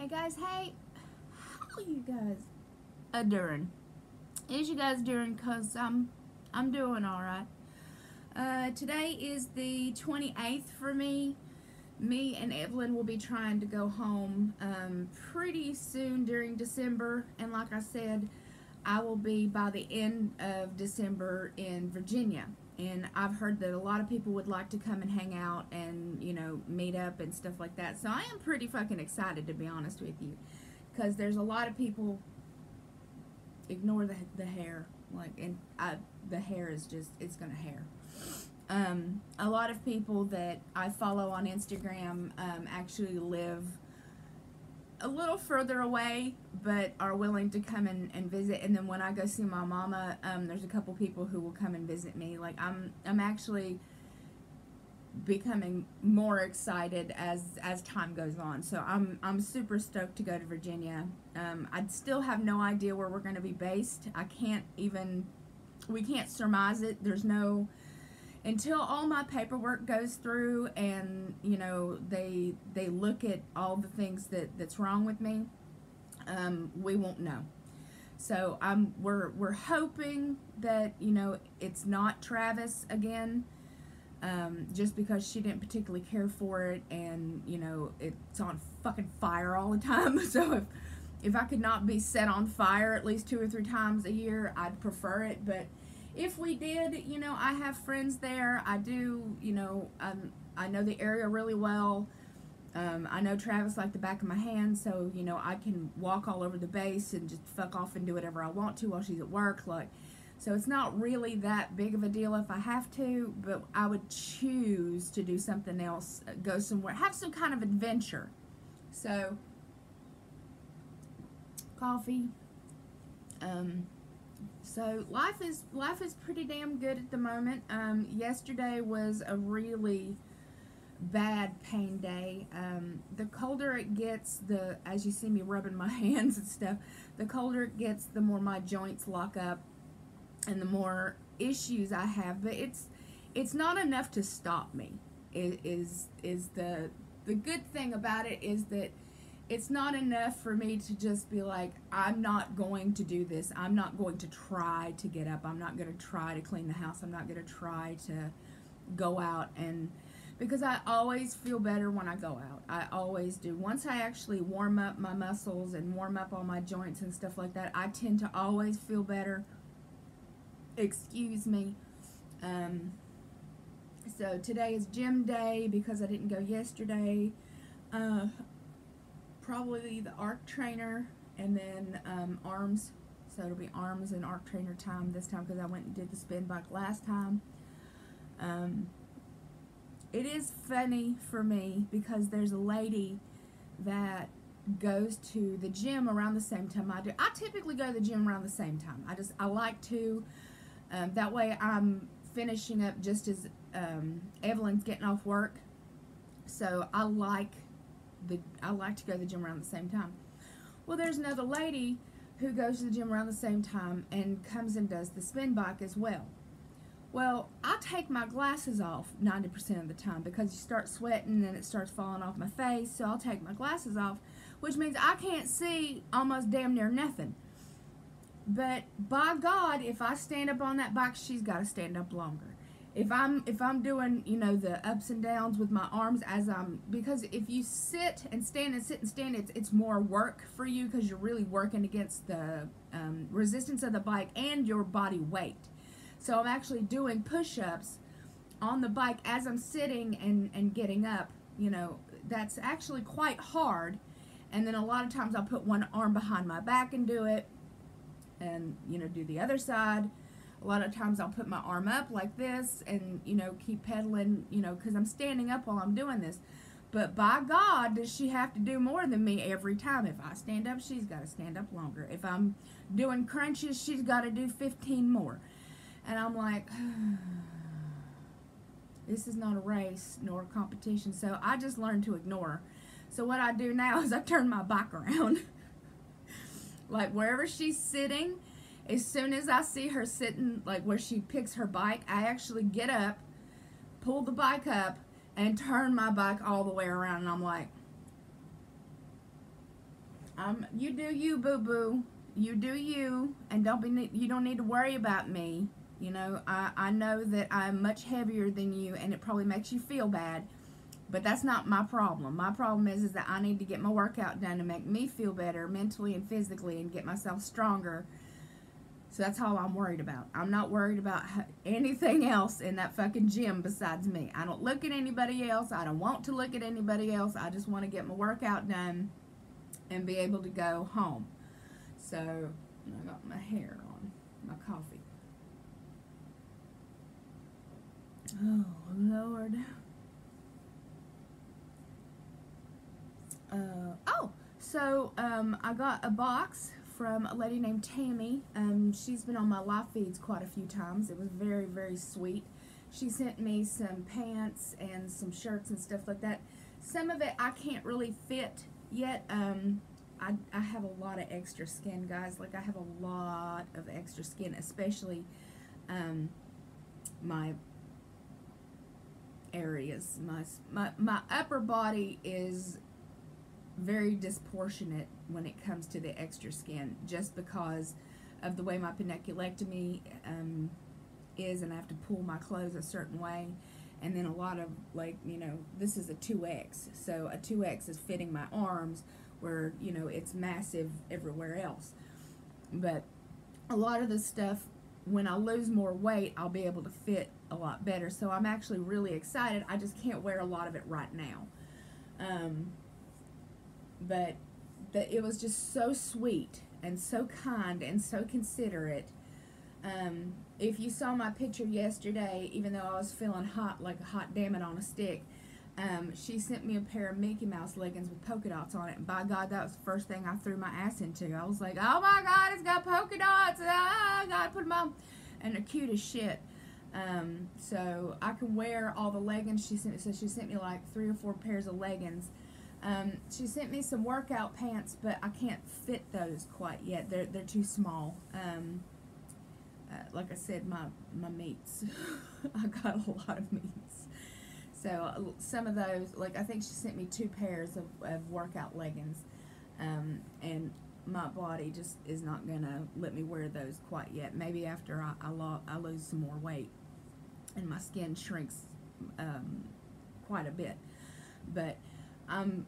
guys, hey, how you guys doing? Is you guys doing? Cause I'm doing all right. Today is the 28th for me. Me and Evelyn will be trying to go home pretty soon during December, and like I said, I will be by the end of December in Virginia. And I've heard that a lot of people would like to come and hang out and, meet up and stuff like that. So I am pretty fucking excited, to be honest with you. Because there's a lot of people, ignore the hair. The hair is just, it's going to hair. A lot of people that I follow on Instagram actually live a little further away, but are willing to come and visit. And then when I go see my mama, there's a couple people who will come and visit me. Like I'm actually becoming more excited as time goes on. So I'm super stoked to go to Virginia. I still have no idea where we're going to be based. We can't surmise it. There's no, until all my paperwork goes through and they look at all the things that's wrong with me, we won't know. So we're hoping that it's not Travis again, just because she didn't particularly care for it, and it's on fucking fire all the time. So if I could not be set on fire at least 2 or 3 times a year, I'd prefer it. But if we did, I have friends there. I do, I know the area really well. I know Travis like the back of my hand, so, I can walk all over the base and just fuck off and do whatever I want to while she's at work. So it's not really that big of a deal if I have to, but I would choose to do something else, go somewhere, have some kind of adventure. So, coffee. So life is pretty damn good at the moment. Yesterday was a really bad pain day. The colder it gets, as you see me rubbing my hands and stuff, the colder it gets, the more my joints lock up and the more issues I have. But it's not enough to stop me. Is the good thing about it is that it's not enough for me to just be like, I'm not going to do this. I'm not going to try to get up. I'm not going to try to clean the house. I'm not going to try to go out. And because I always feel better when I go out. I always do. Once I actually warm up my muscles and warm up all my joints and stuff like that, I tend to always feel better. Excuse me. So today is gym day because I didn't go yesterday. Probably the arc trainer and then arms. So it'll be arms and arc trainer time this time because I went and did the spin bike last time. It is funny for me because there's a lady that goes to the gym around the same time I do. I typically go to the gym around the same time. I like to. That way I'm finishing up just as Evelyn's getting off work. So I like to go to the gym around the same time. Well, there's another lady who goes to the gym around the same time and comes and does the spin bike as well. Well, I take my glasses off 90% of the time because you start sweating and it starts falling off my face. So I'll take my glasses off, which means I can't see almost damn near nothing. But by God, if I stand up on that bike, she's got to stand up longer. If I'm doing, the ups and downs with my arms because if you sit and stand and sit and stand, it's more work for you because you're really working against the resistance of the bike and your body weight. So I'm actually doing push-ups on the bike as I'm sitting and getting up. That's actually quite hard. And then a lot of times I'll put one arm behind my back and do it, and do the other side. A lot of times I'll put my arm up like this and, keep pedaling, because I'm standing up while I'm doing this. But by God, does she have to do more than me every time? If I stand up, she's got to stand up longer. If I'm doing crunches, she's got to do 15 more. And I'm like, this is not a race nor a competition. So I just learned to ignore her. So what I do now is I turn my bike around. Like wherever she's sitting, as soon as I see her sitting, like where she picks her bike, I actually get up, pull the bike up, and turn my bike all the way around. And I'm like, You do you, boo boo. You do you, and you don't need to worry about me. You know, I know that I'm much heavier than you, and it probably makes you feel bad. But that's not my problem. My problem is that I need to get my workout done to make me feel better mentally and physically and get myself stronger. So that's all I'm worried about. I'm not worried about anything else in that fucking gym besides me. I don't look at anybody else. I don't want to look at anybody else. I just want to get my workout done and be able to go home. So, I got my hair on, my coffee. Oh, Lord. I got a box from a lady named Tammy. She's been on my live feeds quite a few times. It was very, very sweet. She sent me some pants and some shirts and stuff like that. Some of it I can't really fit yet. I have a lot of extra skin, guys. Like, I have a lot of extra skin, especially my areas. My upper body is very disproportionate when it comes to the extra skin, just because of the way my peniculectomy is, and I have to pull my clothes a certain way, and then a lot of, like, you know, this is a 2X, so a 2X is fitting my arms where, you know, it's massive everywhere else. But a lot of the stuff, when I lose more weight, I'll be able to fit a lot better. So I'm actually really excited. I just can't wear a lot of it right now. But it was just so sweet and so kind and so considerate. If you saw my picture yesterday, even though I was feeling hot like a hot damn it on a stick, she sent me a pair of Mickey Mouse leggings with polka dots on it, and by God, that was the first thing I threw my ass into. I was like, oh my God, it's got polka dots, I gotta put them on, and they're cute as shit. So I can wear all the leggings she sent me. So she sent me like 3 or 4 pairs of leggings. She sent me some workout pants, but I can't fit those quite yet. They're too small. Like I said, my meats. I got a lot of meats. So some of those, like, I think she sent me 2 pairs of workout leggings, and my body just is not gonna let me wear those quite yet. Maybe after I lose some more weight and my skin shrinks quite a bit. But I'm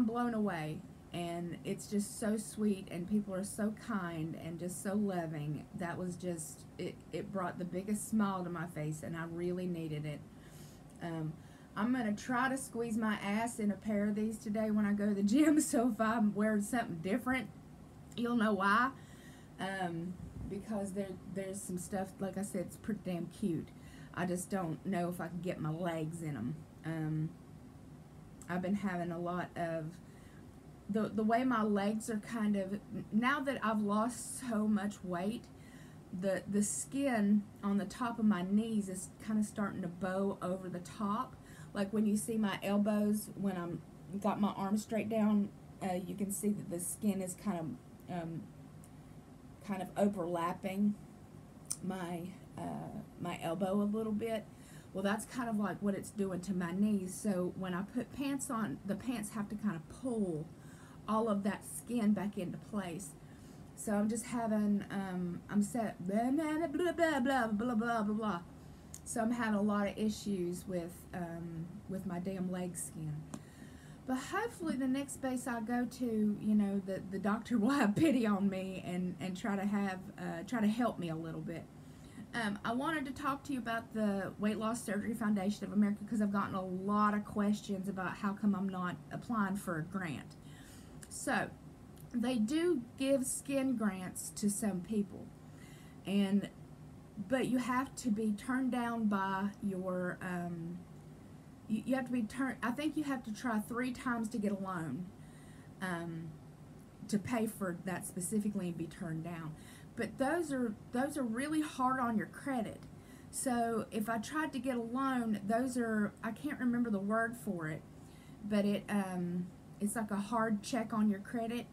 blown away, and it's just so sweet, and people are so kind and just so loving. That was just, it brought the biggest smile to my face, and I really needed it. I'm going to try to squeeze my ass in a pair of these today when I go to the gym, so if I'm wearing something different, you'll know why. Because there's some stuff, like I said, it's pretty damn cute. I just don't know if I can get my legs in them. I've been having a lot of, the way my legs are kind of, now that I've lost so much weight, the skin on the top of my knees is kind of starting to bow over the top. Like when you see my elbows, when I'm got my arms straight down, you can see that the skin is kind of overlapping my my elbow a little bit. Well, that's kind of like what it's doing to my knees. So when I put pants on, the pants have to kind of pull all of that skin back into place. So I'm just having, I'm set, blah, blah, blah, blah, blah, blah, blah, blah, blah. So I'm having a lot of issues with my damn leg skin. But hopefully the next space I go to, you know, the doctor will have pity on me and try to help me a little bit. I wanted to talk to you about the Weight Loss Surgery Foundation of America, because I've gotten a lot of questions about how come I'm not applying for a grant. So, they do give skin grants to some people, but you have to be turned down by your, you have to be I think you have to try 3 times to get a loan, to pay for that specifically and be turned down. But those are really hard on your credit. So if I tried to get a loan, those are, I can't remember the word for it, but it's like a hard check on your credit,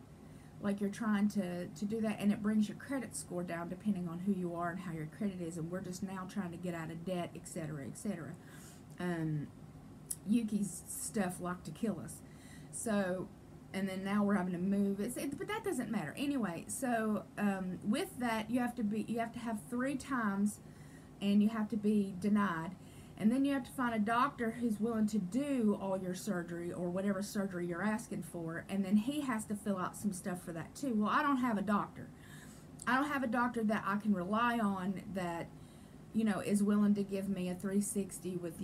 like you're trying to do that, and it brings your credit score down depending on who you are and how your credit is, and we're just now trying to get out of debt, etc., etc. Yuki's stuff like to kill us. So and then now we're having to move. But that doesn't matter anyway. So with that, you have to have 3 times, and you have to be denied, and then you have to find a doctor who's willing to do all your surgery or whatever surgery you're asking for, and then he has to fill out some stuff for that too. Well, I don't have a doctor. I don't have a doctor that I can rely on that, is willing to give me a 360 with,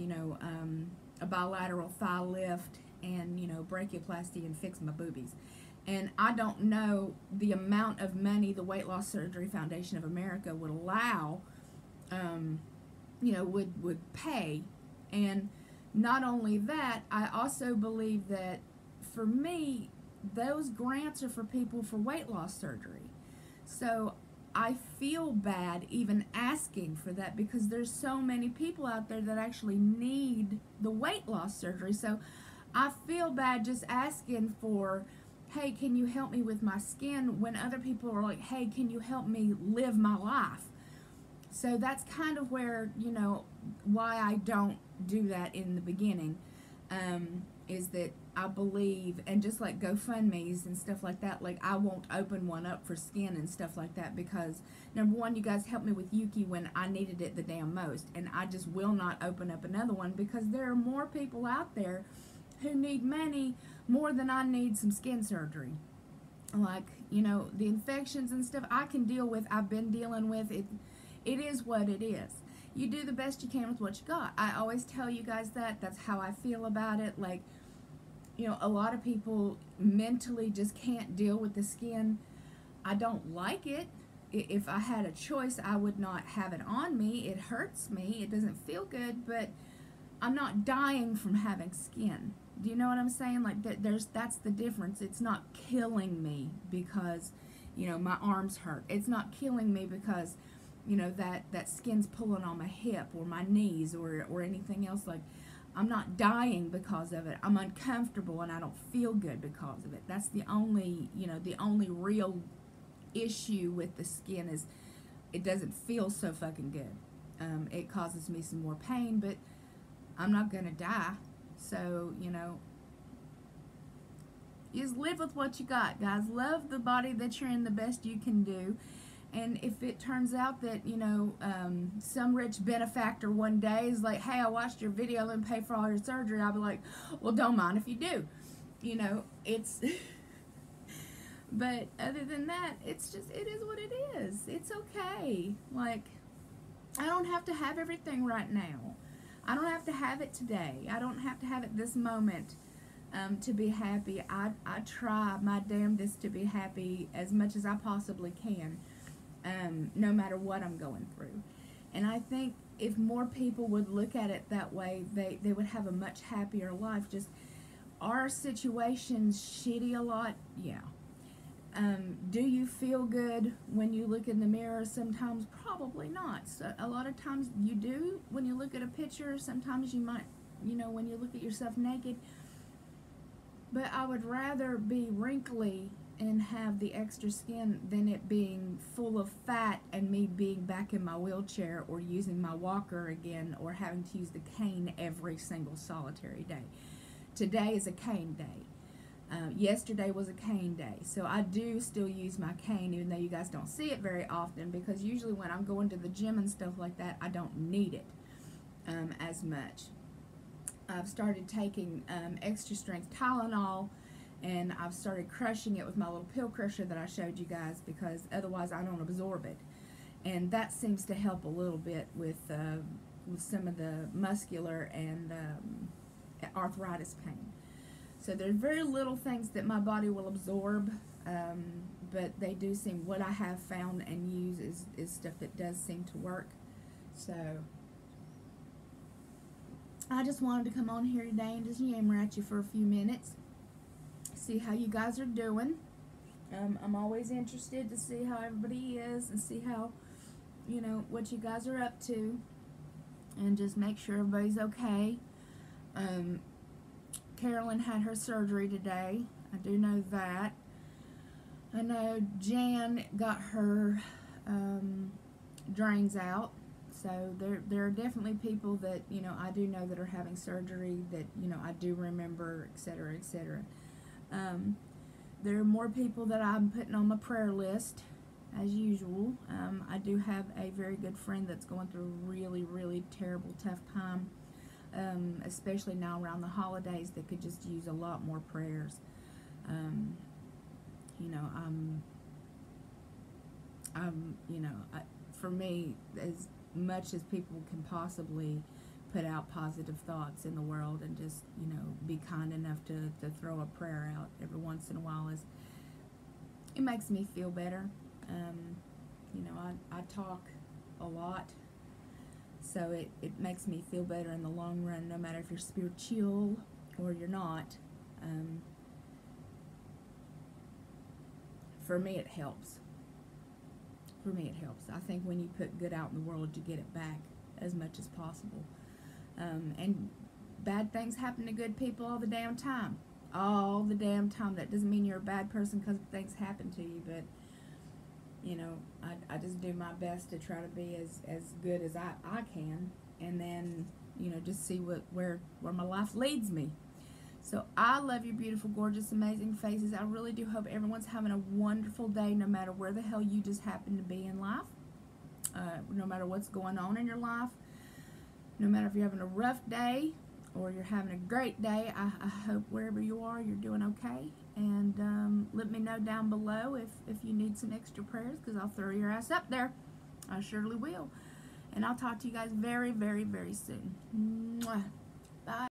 a bilateral thigh lift and, brachioplasty and fix my boobies. And I don't know the amount of money the Weight Loss Surgery Foundation of America would allow, would pay. And not only that, I also believe that for me, those grants are for people for weight loss surgery. So I feel bad even asking for that because there's so many people out there that actually need the weight loss surgery. So I feel bad just asking for, hey, can you help me with my skin, when other people are like, hey, can you help me live my life? So that's kind of where, why I don't do that in the beginning, is that I believe, and just like GoFundMe's and stuff like that, like I won't open one up for skin and stuff like that because, number one, you guys helped me with Yuki when I needed it the damn most, and I just will not open up another one because there are more people out there who need money more than I need some skin surgery. Like, the infections and stuff I can deal with, I've been dealing with it. It is what it is. You do the best you can with what you got. I always tell you guys that. That's how I feel about it. Like, a lot of people mentally just can't deal with the skin. I don't like it. If I had a choice, I would not have it on me. It hurts me. It doesn't feel good, but I'm not dying from having skin. Do you know what I'm saying? Like, that's the difference. It's not killing me because, my arms hurt. It's not killing me because, that skin's pulling on my hip or my knees or anything else. Like, I'm not dying because of it. I'm uncomfortable and I don't feel good because of it. That's the only, the only real issue with the skin is it doesn't feel so fucking good. It causes me some more pain, but I'm not gonna die. So, just live with what you got, guys. Love the body that you're in the best you can do. And if it turns out that, some rich benefactor one day is like, hey, I watched your video and pay for all your surgery, I'll be like, well, don't mind if you do. It's... But other than that, it is what it is. It's okay. Like, I don't have to have everything right now. I don't have to have it today. I don't have to have it this moment to be happy. I try my damnedest to be happy as much as I possibly can. No matter what I'm going through. And I think if more people would look at it that way, they would have a much happier life. Just our situation's shitty a lot, yeah. Do you feel good when you look in the mirror? Sometimes probably not. So a lot of times you do when you look at a picture. Sometimes you might, when you look at yourself naked. But I would rather be wrinkly and have the extra skin than it being full of fat and me being back in my wheelchair or using my walker again or having to use the cane every single solitary day. Today is a cane day. Yesterday was a cane day. So I do still use my cane even though you guys don't see it very often because usually when I'm going to the gym and stuff like that, I don't need it as much. I've started taking extra strength Tylenol, and I've started crushing it with my little pill crusher that I showed you guys because otherwise I don't absorb it. And that seems to help a little bit with some of the muscular and arthritis pain. So there's very little things that my body will absorb, but they do seem, what I have found and use is stuff that does seem to work. So I just wanted to come on here today and just yammer at you for a few minutes. See how you guys are doing. I'm always interested to see how everybody is and see how, what you guys are up to. And just make sure everybody's okay. Carolyn had her surgery today. I do know that. I know Jan got her drains out. So there are definitely people that, I do know that are having surgery that, I do remember, etc., etc. there are more people that I'm putting on my prayer list, as usual. I do have a very good friend that's going through a really, really terrible, tough time, especially now around the holidays, that could just use a lot more prayers. You know, for me, as much as people can possibly put out positive thoughts in the world and just, be kind enough to throw a prayer out every once in a while, it makes me feel better. I talk a lot, so it makes me feel better in the long run, no matter if you're spiritual or you're not. For me, it helps. I think when you put good out in the world, you get it back as much as possible. And bad things happen to good people all the damn time. All the damn time. That doesn't mean you're a bad person because things happen to you, but I just do my best to try to be as good as I can, and then just see where my life leads me. So I love you, beautiful, gorgeous, amazing faces. I really do hope everyone's having a wonderful day, no matter where the hell you just happen to be in life, no matter what's going on in your life, no matter if you're having a rough day or you're having a great day. I hope wherever you are, you're doing okay. And let me know down below if you need some extra prayers, because I'll throw your ass up there. I surely will. And I'll talk to you guys very, very, very soon. Mwah.